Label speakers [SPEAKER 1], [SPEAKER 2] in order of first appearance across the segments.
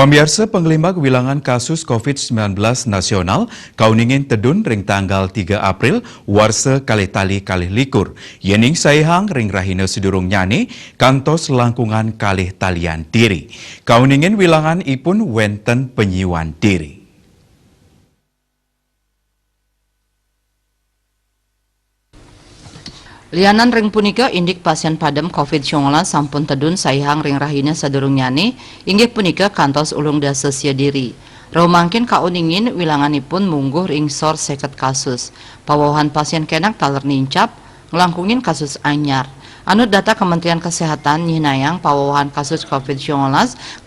[SPEAKER 1] Pamiarsa pengelima kewilangan kasus COVID-19 nasional kauningin tedun ring tanggal 3 April warsa kalih tali kalih likur. Yening saihang ring rahina sedurung nyane kantos langkungan kalih talian diri. Kauningin wilangan ipun wenten penyiwan diri.
[SPEAKER 2] Lianan ring punika indik pasien padem COVID-19 sampun tedun saihang ring rahina sadurung nyane inggih punika kantos ulung dasa sia diri. Rumangkin kauningin wilanganipun mungguh ring sor 50 kasus. Pawahan pasien kenak taler nincap ngelangkungin kasus anyar. Anu data Kementerian Kesehatan nyinayang pawahan kasus COVID-19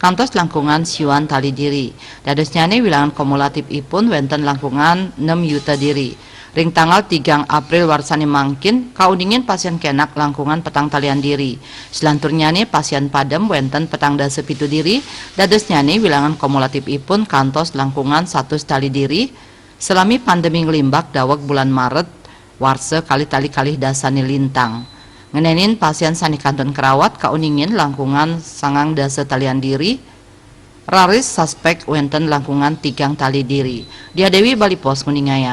[SPEAKER 2] kantos langkungan siuan tali diri. Dados nyane wilangan kumulatif ipun wenten langkungan 6 yuta diri. Ring tanggal 3 April warsani mangkin kauningin pasien kenak langkungan petang talian diri. Selanturnya pasien padem wenten petang dasa pitu diri. Dados nyane wilangan kumulatif ipun kantos langkungan 100 tali diri. Selami pandemi ngelimbak dawag bulan Maret warsa kali tali kalih dasani lintang. Ngenenin pasien sani kanton kerawat kauningin langkungan sangang dasa talian diri. Raris suspek wenten langkungan 3 tali diri. Dia Dewi Bali Pos Kuningaya.